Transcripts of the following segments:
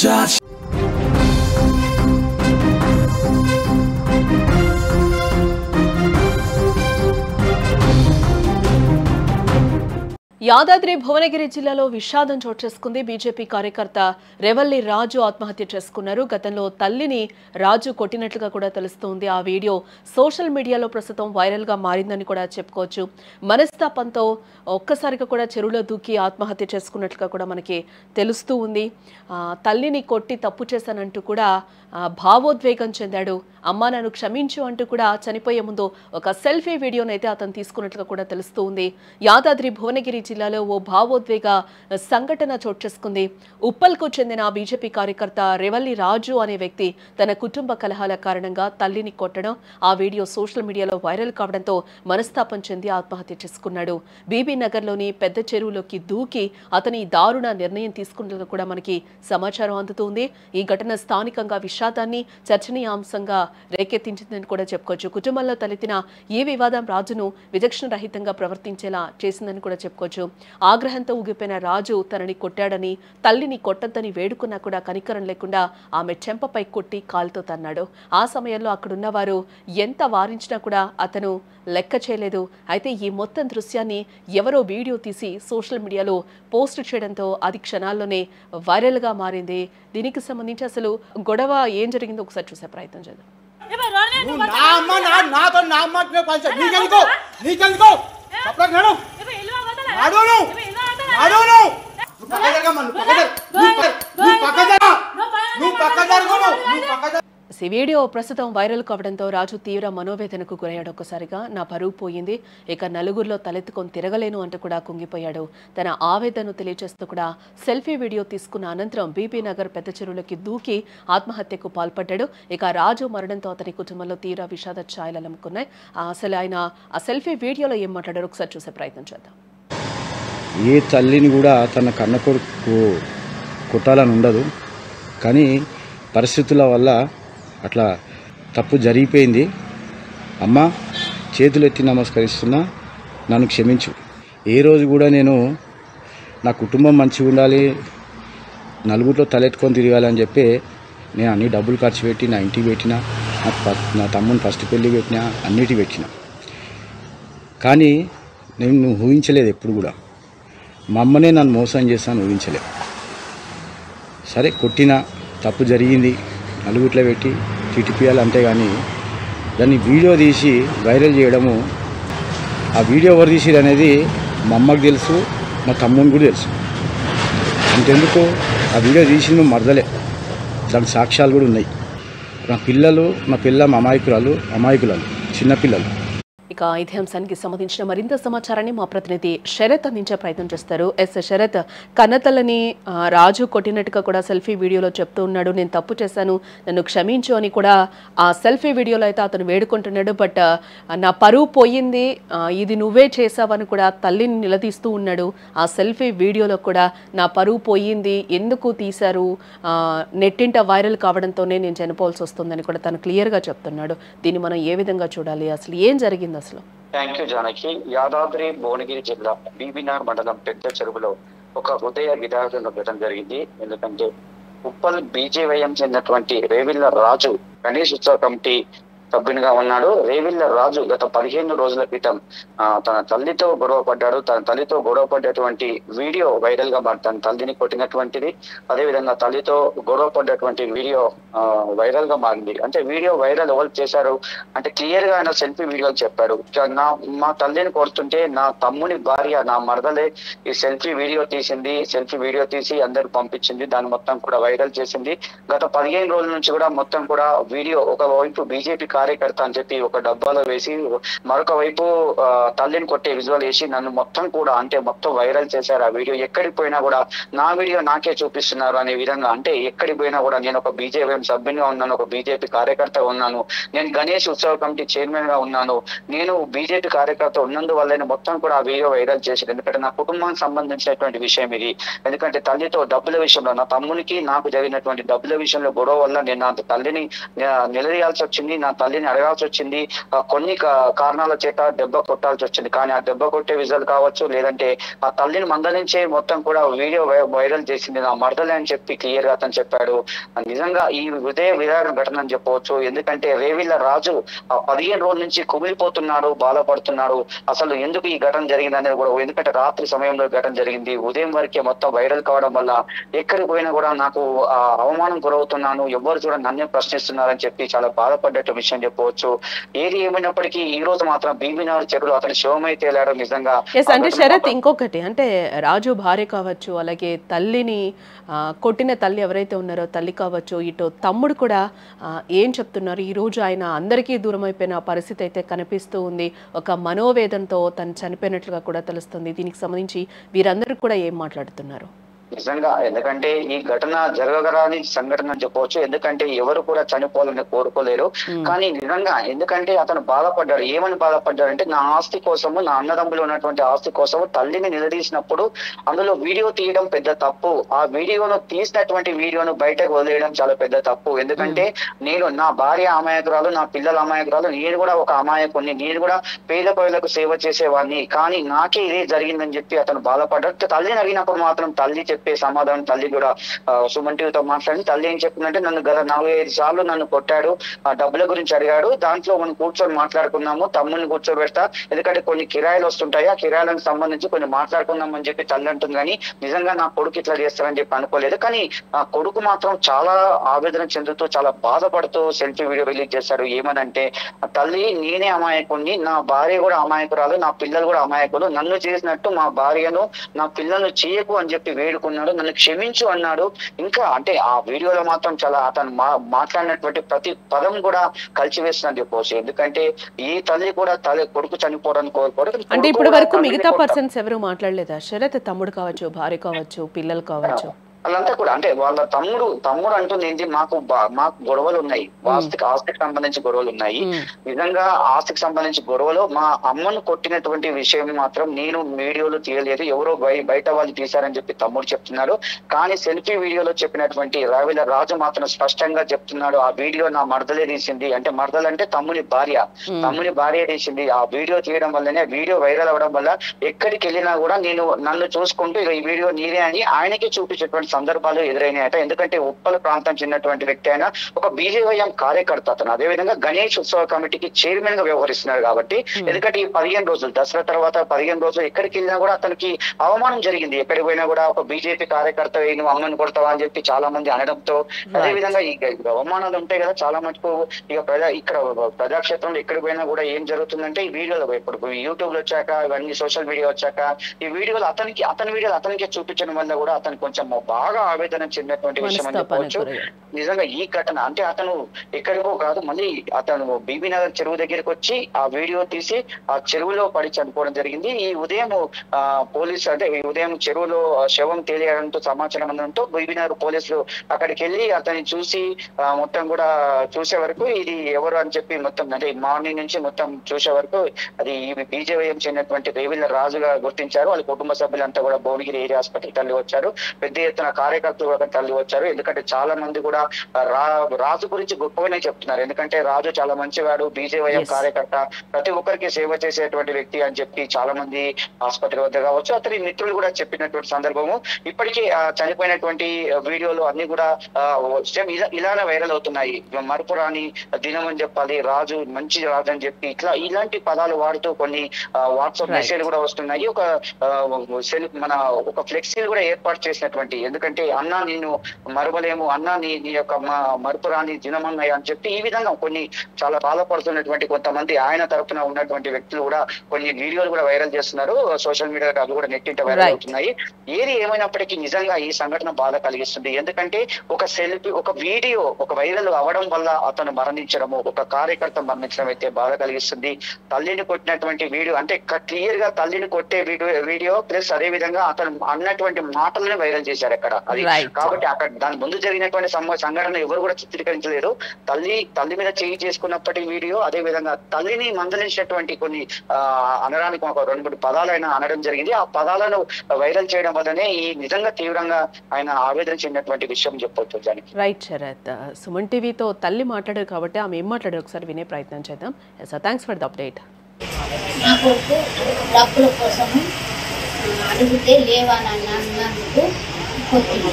judge. Yadadri Bhuvanagiri జిల్లాలో విషాదం చోటు చేసుకుంది. బీజేపీ కార్యకర్త రెవల్లి రాజు ఆత్మహత్య చేసుకున్నారు. గతంలో తల్లిని రాజు కొట్టినట్లుగా కూడా తెలుస్తోంది. ఆ వీడియో సోషల్ మీడియాలో ప్రస్తుతం వైరల్ గా మారిందని కూడా చెప్పుకోవచ్చు. మనస్తాపంతో ఒక్కసారిగా కూడా చెరువులో దూకి ఆత్మహత్య చేసుకున్నట్లుగా కూడా మనకి తెలుస్తూ ఉంది. తల్లిని కొట్టి తప్పు చేశానంటూ కూడా భావోద్వేగం చెందాడు. అమ్మా నన్ను క్షమించు అంటూ కూడా చనిపోయే ముందు ఒక సెల్ఫీ వీడియోనైతే అతను తీసుకున్నట్లుగా కూడా తెలుస్తూ ఉంది. యాదాద్రి భువనగిరి జిల్లాలో ఓ భావోద్వేగ సంఘటన చోటు చేసుకుంది. ఉప్పల్కు చెందిన బీజేపీ కార్యకర్త రెవల్లి రాజు అనే వ్యక్తి తన కుటుంబ కలహాల కారణంగా తల్లిని కొట్టడం, ఆ వీడియో సోషల్ మీడియాలో వైరల్ కావడంతో మనస్తాపం చెంది ఆత్మహత్య చేసుకున్నాడు. బీబీ నగర్లోని పెద్ద చెరువులోకి దూకి అతని దారుణ నిర్ణయం తీసుకున్నట్లుగా కూడా మనకి సమాచారం అందుతుంది. ఈ ఘటన స్థానికంగా విషాదాన్ని చర్చనీయాంశంగా రేకెత్తించిందని కూడా చెప్పుకోవచ్చు. కుటుంబంలో తలెత్తిన ఈ వివాదం రాజును విచక్షణ రహితంగా ప్రవర్తించేలా చేసిందని కూడా చెప్పుకోవచ్చు. ఆగ్రహంతో ఊగిపోయిన రాజు తనని కొట్టాడని, తల్లిని కొట్టద్దని వేడుకున్నా కూడా కనికరం లేకుండా ఆమె చెంపపై కొట్టి కాలుతో తన్నాడు. ఆ సమయంలో అక్కడున్న వారు ఎంత వారించినా కూడా అతను లెక్క చేయలేదు. అయితే ఈ మొత్తం దృశ్యాన్ని ఎవరో వీడియో తీసి సోషల్ మీడియాలో పోస్ట్ చేయడంతో అది క్షణాల్లోనే వైరల్గా మారింది. దీనికి సంబంధించి అసలు గొడవ ఏం జరిగిందో ఒకసారి చూసే ప్రయత్నం చేద్దాం. ఈ వీడియో ప్రస్తుతం వైరల్ కావడంతో రాజు తీవ్ర మనోవేదనకు గురయ్యాడు. ఒక్కసారిగా నా పరువు పోయింది, ఇక నలుగురిలో తలెత్తుకొని తిరగలేను అంటూ కూడా కుంగిపోయాడు. తన ఆవేదనను తెలియజేస్తూ కూడా సెల్ఫీ వీడియో తీసుకున్న అనంతరం బీబీ నగర్ పెద్ద చెరువులోకి దూకి ఆత్మహత్యకు పాల్పడ్డాడు. ఇక రాజు మరణంతో అతని కుటుంబంలో తీవ్ర విషాద ఛాయలు అలుముకున్నాయి. అసలు ఆయన ఆ సెల్ఫీ వీడియోలో ఏం మాట్లాడారో ఒకసారి చూసే ప్రయత్నం చేద్దాం. ఏ తల్లిని కూడా తన కన్న కొడుకు కొట్టాలని ఉండదు, కానీ పరిస్థితుల వల్ల అట్లా తప్పు జరిగిపోయింది. అమ్మ చేతులు ఎత్తి నమస్కరిస్తున్నా, నన్ను క్షమించు. ఏ రోజు కూడా నేను నా కుటుంబం మంచిగా ఉండాలి, నలుగురిలో తలెత్తుకొని తిరగాలని చెప్పి నేను అన్ని డబ్బులు ఖర్చు పెట్టి నా ఇంటికి పెట్టిన, నా తమ్ముని ఫస్ట్ పెళ్ళి పెట్టిన, అన్నిటికి పెట్టిన. కానీ నేను ఊహించలేదు ఎప్పుడు కూడా. మా అమ్మనే నన్ను మోసం చేస్తాను ఊహించలేదు. సరే కొట్టిన తప్పు జరిగింది, నలుగురిలో పెట్టి తిట్టిపియాలి, అంతేగాని దాన్ని వీడియో తీసి వైరల్ చేయడము, ఆ వీడియో ఎవరు తీసిరు అనేది మా అమ్మకు తెలుసు, మా తమ్ముని కూడా తెలుసు. అంతెందుకు ఆ వీడియో తీసి మరదలే, దానికి సాక్ష్యాలు కూడా ఉన్నాయి. నా పిల్లలు, నా పిల్ల అమాయకురాలు చిన్నపిల్లలు. ఇక ఇదే అంశానికి సంబంధించిన మరింత సమాచారాన్ని మా ప్రతినిధి శరత్ అందించే ప్రయత్నం చేస్తారు. శరత్, కన్నతల్లని రాజు కొట్టినట్టుగా కూడా సెల్ఫీ వీడియోలో చెప్తూ ఉన్నాడు. నేను తప్పు చేశాను, నన్ను క్షమించు అని కూడా ఆ సెల్ఫీ వీడియోలో అయితే అతను వేడుకుంటున్నాడు. బట్ నా పరువు పోయింది, ఇది నువ్వే చేసావని కూడా తల్లిని నిలదీస్తూ ఉన్నాడు. ఆ సెల్ఫీ వీడియోలో కూడా నా పరువు పోయింది, ఎందుకు తీశారు, నెట్టింట వైరల్ కావడంతోనే నేను చనిపోవాల్సి వస్తుందని కూడా తను క్లియర్గా చెప్తున్నాడు. దీన్ని మనం ఏ విధంగా చూడాలి, అసలు ఏం జరిగింది అసలు? Thank you Janaki. యాదాద్రి భువనగిరి జిల్లా బీబీనార్ మండలం పెద్ద చెరువులో ఒక హృదయ విదారణ ఘటన జరిగింది. ఎందుకంటే ఉప్పల్ బీజేవైఎం చెందినటువంటి రేవిల్ల రాజు గణేష్ ఉత్సవ కమిటీ సభ్యునిగా ఉన్నాడు. రేవిల్ల రాజు గత 15 రోజుల క్రితం తన తల్లితో గొడవ పడ్డాడు. తన తల్లితో గొడవ పడ్డటువంటి వీడియో వైరల్ గా తన తల్లిని కొట్టినటువంటిది, అదేవిధంగా తల్లితో గొడవ పడ్డటువంటి వీడియో వైరల్ గా మారింది. అంటే వీడియో వైరల్ ఎవరు చేశారు అంటే క్లియర్ గా ఆయన సెల్ఫీ వీడియో చెప్పాడు. మా తల్లిని కొడుతుంటే నా తమ్ముని భార్య, నా మరదలే ఈ సెల్ఫీ వీడియో తీసింది, సెల్ఫీ వీడియో తీసి అందరు పంపించింది, దాన్ని మొత్తం కూడా వైరల్ చేసింది. గత 15 రోజుల నుంచి కూడా మొత్తం కూడా వీడియో ఒకవైపు బీజేపీ కార్యకర్త అని చెప్పి ఒక డబ్బాలో వేసి, మరొక వైపు తల్లిని కొట్టే విజువల్ వేసి నన్ను మొత్తం కూడా అంటే మొత్తం వైరల్ చేశారు. ఆ వీడియో ఎక్కడికి పోయినా కూడా నా వీడియో నాకే చూపిస్తున్నారు అనే విధంగా, అంటే ఎక్కడికి పోయినా కూడా నేను ఒక బీజేపీ సభ్యునిగా ఉన్నాను, ఒక బీజేపీ కార్యకర్త ఉన్నాను, నేను గణేష్ ఉత్సవ కమిటీ చైర్మన్ గా ఉన్నాను, నేను బీజేపీ కార్యకర్త ఉన్నందువల్లనే మొత్తం కూడా ఆ వీడియో వైరల్ చేశారు. ఎందుకంటే నా కుటుంబానికి సంబంధించినటువంటి విషయం ఇది. ఎందుకంటే తల్లితో డబ్బుల విషయంలో, నా తమ్మునికి నాకు జరిగినటువంటి డబ్బుల విషయంలో గొడవ వల్ల నేను నా తల్లిని నిలదీయాల్సి వచ్చింది. నా తల్లిని అడగాల్సి వచ్చింది. కొన్ని కారణాల చేత దెబ్బ కొట్టాల్సి వచ్చింది. కానీ ఆ దెబ్బ కొట్టే విజువల్ కావచ్చు, లేదంటే ఆ తల్లిని మందలించే మొత్తం కూడా వీడియో వైరల్ చేసింది నా మరదలే అని చెప్పి క్లియర్ గా అతను చెప్పాడు. నిజంగా ఈ హృదయ విదారణ ఘటన అని చెప్పవచ్చు. ఎందుకంటే రేవిళ్ళ రాజు 15 రోజుల నుంచి కుమిలిపోతున్నాడు, బాధపడుతున్నాడు. అసలు ఎందుకు ఈ ఘటన జరిగింది అనేది కూడా, ఎందుకంటే రాత్రి సమయంలో ఘటన జరిగింది, ఉదయం వరకే మొత్తం వైరల్ కావడం వల్ల ఎక్కడికి పోయినా కూడా నాకు అవమానం గురవుతున్నాను, ఎవరు కూడా నన్నే ప్రశ్నిస్తున్నారని చెప్పి చాలా బాధపడ్డట్టు విషయం చెప్పవచ్చు. ఏది ఏమైనప్పటికీ ఈ రోజు మాత్రం బీబీనగర్ చెరువులో అతని శవమై తేలాడు. నిజంగా అంటే శరత్, ఇంకొకటి అంటే రాజు భార్య కావచ్చు, అలాగే తల్లిని కొట్టిన తల్లి ఎవరైతే ఉన్నారో తల్లి కావచ్చు, ఇటు తమ్ముడు కూడా ఏం చెప్తున్నారు? ఈ రోజు ఆయన అందరికీ దూరం అయిపోయిన పరిస్థితి అయితే కనిపిస్తూ ఉంది. ఒక మనోవేదనతో తను చనిపోయినట్లుగా కూడా తెలుస్తుంది. దీనికి సంబంధించి వీరందరూ కూడా ఏం మాట్లాడుతున్నారు? నిజంగా, ఎందుకంటే ఈ ఘటన జరగరాని సంఘటన అని చెప్పవచ్చు. ఎందుకంటే ఎవరు కూడా చనిపోవాలని కోరుకోలేరు. కానీ నిజంగా ఎందుకంటే అతను బాధపడ్డాడు. ఏమని బాధపడ్డాడు అంటే, నా ఆస్తి కోసము, నా అన్నదమ్ములు ఉన్నటువంటి ఆస్తి కోసము తల్లిని నిలదీసినప్పుడు అందులో వీడియో తీయడం పెద్ద తప్పు. ఆ వీడియోను తీసినటువంటి వీడియోను బయటకు వదిలేయడం చాలా పెద్ద తప్పు. ఎందుకంటే నా భార్య అమాయకురాలు, నా పిల్లల అమాయకురాలు, నేను కూడా ఒక అమాయకుని, నేను కూడా పేద ప్రజలకు సేవ చేసేవాడిని, కానీ నాకే ఇదే జరిగిందని చెప్పి అతను బాధపడ్డాడు. తల్లిని అడిగినప్పుడు మాత్రం తల్లి చెప్పే సమాధానం, తల్లి కూడా సుమన్ టీవీతో మాట్లాడి తల్లి ఏం చెప్పిందంటే, నన్ను గత 45 సార్లు నన్ను కొట్టాడు, డబ్బుల గురించి అడిగాడు, దాంట్లో మనం కూర్చొని మాట్లాడుకున్నాము, తమ్ముని కూర్చోబెడతా, ఎందుకంటే కొన్ని కిరాయిలు వస్తుంటాయి, ఆ కిరాయిలకు సంబంధించి కొన్ని మాట్లాడుకుందాం అని చెప్పి తల్లి అంటుంది. కానీ నిజంగా నా కొడుకు ఇట్లా చేస్తారని చెప్పి అనుకోలేదు. కానీ ఆ కొడుకు మాత్రం చాలా ఆవేదన చెందుతూ, చాలా బాధపడుతూ సెల్ఫీ వీడియో రిలీజ్ చేశాడు. ఏమనంటే, తల్లి నేనే అమాయకుడిని, నా భార్య కూడా అమాయకురాలు, నా పిల్లలు కూడా అమాయకులు, నన్ను చేసినట్టు మా భార్యను, నా పిల్లలను చేయకు అని చెప్పి వేడుకున్నాడు, నన్ను క్షమించు అన్నాడు. ఇంకా అంటే ఆ వీడియోలో మాత్రం చాలా అతను మాట్లాడినటువంటి ప్రతి పదం కూడా కలిసివేస్తుందని చెప్పవచ్చు. ఎందుకంటే ఈ తల్లి కూడా కొడుకు చనిపోవడానికి కోరుకోవడం. అంటే ఇప్పటి వరకు మిగతా పర్సన్స్ ఎవరు మాట్లాడలేదా శరత్? తమ్ముడు కావచ్చు, భార్య కావచ్చు, పిల్లలు కావచ్చు, వాళ్ళంతా కూడా అంటే వాళ్ళ తమ్ముడు అంటుంది ఏంటి, మాకు గొడవలు ఉన్నాయి, ఆస్తికి సంబంధించి గొడవలు ఉన్నాయి. నిజంగా ఆస్తికి సంబంధించి గొడవలు, మా అమ్మను కొట్టినటువంటి విషయం మాత్రం నేను వీడియోలో తీయలేదు, ఎవరో బయట వాళ్ళు తీశారని చెప్పి తమ్ముడు చెప్తున్నాడు. కానీ సెల్ఫీ వీడియోలో చెప్పినటువంటి రేవిళ్ళ రాజు మాత్రం స్పష్టంగా చెప్తున్నాడు, ఆ వీడియో నా మరదలే తీసింది. అంటే మరదలు అంటే తమ్ముని భార్య తీసింది. ఆ వీడియో తీయడం వల్లనే, వీడియో వైరల్ అవడం వల్ల ఎక్కడికి వెళ్ళినా కూడా నన్ను చూసుకుంటూ ఈ వీడియో నీదే అని ఆయనకి చూపించేటువంటి సందర్భాలు ఎదురైనాయట. ఎందుకంటే ఉప్పల్ ప్రాంతం చెందినటువంటి వ్యక్తి అయినా ఒక బీజేవైఎం కార్యకర్త అతను. అదేవిధంగా గణేష్ ఉత్సవ కమిటీకి చైర్మన్ గా వ్యవహరిస్తున్నారు. కాబట్టి ఎందుకంటే ఈ 15 రోజులు, దసరా తర్వాత 15 రోజులు ఎక్కడికి వెళ్ళినా కూడా అతనికి అవమానం జరిగింది. ఎక్కడికి పోయినా కూడా ఒక బీజేపీ కార్యకర్త నువ్వు అమ్మని కొడతావా అని చెప్పి చాలా మంది అనడంతో, అదేవిధంగా ఈ అవమానాలు ఉంటాయి కదా చాలా మటుకు. ఇక్కడ ప్రజాక్షేత్రంలో ఎక్కడికి పోయినా కూడా ఏం జరుగుతుందంటే, ఈ వీడియోలో ఇప్పుడు యూట్యూబ్ లో వచ్చాక, ఇవన్నీ సోషల్ మీడియా వచ్చాక, ఈ వీడియోలు అతని వీడియోలు అతనికే చూపించడం వల్ల కూడా అతను కొంచెం బాగా ఆవేదన చెందినటువంటి విషయం అని చెప్పవచ్చు. నిజంగా ఈ ఘటన అంటే అతను ఎక్కడికో కాదు, మళ్ళీ అతను బీబీనగర్ చెరువు దగ్గరికి వచ్చి ఆ వీడియో తీసి ఆ చెరువులో పడి చనిపోవడం జరిగింది. ఈ ఉదయం పోలీసు అంటే ఈ ఉదయం చెరువులో శవం తేలియడంతో సమాచారం అందడంతో బీబీనగర్ పోలీసులు అక్కడికి వెళ్ళి అతన్ని చూసి మొత్తం కూడా చూసే వరకు ఇది ఎవరు అని చెప్పి మొత్తం అంటే మార్నింగ్ నుంచి మొత్తం చూసే వరకు అది బీజేవైఎం చెందినటువంటి రేవిళ్ళ రాజుగా గుర్తించారు. వాళ్ళ కుటుంబ సభ్యులంతా కూడా భువనగిరి ఏరియా హాస్పిటల్ తరలి వచ్చారు. పెద్ద ఎత్తున కార్యకర్తలు కూడా తరలి వచ్చారు. ఎందుకంటే చాలా మంది కూడా రాజు గురించి గొప్పగానే చెప్తున్నారు. ఎందుకంటే రాజు చాలా మంచివాడు, బీజేవైఎం కార్యకర్త, ప్రతి ఒక్కరికి సేవ చేసేటువంటి వ్యక్తి అని చెప్పి చాలా మంది ఆసుపత్రి వద్ద కావచ్చు, అతని మిత్రులు కూడా చెప్పినటువంటి సందర్భము. ఇప్పటికీ చనిపోయినటువంటి వీడియోలు అన్ని కూడా ఇలానే వైరల్ అవుతున్నాయి. మరుపురాని దినం అని చెప్పాలి, రాజు మంచి రాజు అని చెప్పి ఇలాంటి పదాలు వాడుతూ కొన్ని వాట్సాప్ మెసేజ్ కూడా వస్తున్నాయి. ఒక ఫ్లెక్సీలు కూడా ఏర్పాటు చేసినటువంటి, ఎందుకంటే అన్నా నిన్ను మరవలేము, అన్నా నీ యొక్క మరుపురాని దినమన్నాయి అని చెప్పి ఈ విధంగా కొన్ని చాలా బాధపడుతున్నటువంటి కొంతమంది ఆయన తరఫున ఉన్నటువంటి వ్యక్తులు కూడా కొన్ని వీడియోలు కూడా వైరల్ చేస్తున్నారు. సోషల్ మీడియా అవి కూడా నెట్టింట వైరల్ అవుతున్నాయి. ఏది ఏమైనప్పటికీ నిజంగా ఈ సంఘటన బాధ కలిగిస్తుంది. ఎందుకంటే ఒక సెల్ఫీ, ఒక వీడియో ఒక వైరల్ అవడం వల్ల అతను మరణించడము, ఒక కార్యకర్త మరణించడం అయితే బాధ కలిగిస్తుంది. తల్లిని కొట్టినటువంటి వీడియో అంటే క్లియర్ గా తల్లిని కొట్టే వీడియో ప్లస్ అదే విధంగా అతను అన్నటువంటి మాటలను వైరల్ చేశారు. అక్కడ అది. కాబట్టి అక్కడ దాని ముందు జరిగినటువంటి సంఘటన ఎవరు కూడా చిత్రీకరించలేరు. తల్లి మీద చేయి చేసుకున్నప్పటి వీడియో, అదే విధంగా తల్లిని మందలించినటువంటి కొన్ని అనడానికి ఒక 2-3 పదాలు ఆయన అనడం జరిగింది. ఆ పదాలను వైరల్ చేయడం వల్లనే ఈ నిజంగా తీవ్రంగా ఆయన ఆవేదన చెందినటువంటి విషయం చెప్పొచ్చు దానికి. రైట్ శరత్. సుమన్ టీవీతో తల్లి మాట్లాడారు కాబట్టి ఆమె ఏం మాట్లాడారు ఒకసారి వినే ప్రయత్నం చేద్దాం. Thanks for the update. నా కొడుకు డబ్బుల కోసం అడిగితే లేవని అన్నందుకు కొట్టింది.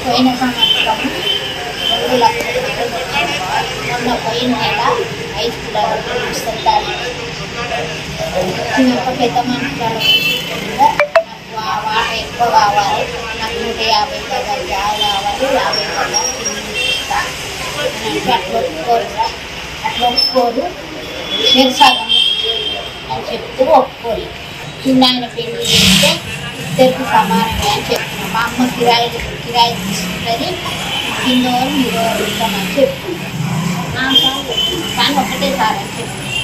పోయిన సంవత్సరం 2 లక్షల మొన్న పోయిన నెల 5 కిలోలు ఇస్తారు. చిన్నప్ప పెద్ద మనుషులు నాకు వాట ఎక్కువ కావాలి, నాకు 150 గజాలు జాగా కావాలి, 50 గజాలు ఇస్తాను అంటే అట్లా ఒప్పుకోరు చేసాగం అని చెప్తూ ఒప్పుకోరు. చిన్న ఆయన పెళ్లి చేస్తే ఇద్దరికి సమానమే అని చెప్తున్నాం. మా అమ్మ కిరాయి తీసుకుంటుంది, కింద మీరు ఇస్తామని చెప్తున్నాం. కానీ ఒకటే సార్ అని చెప్తున్నాం.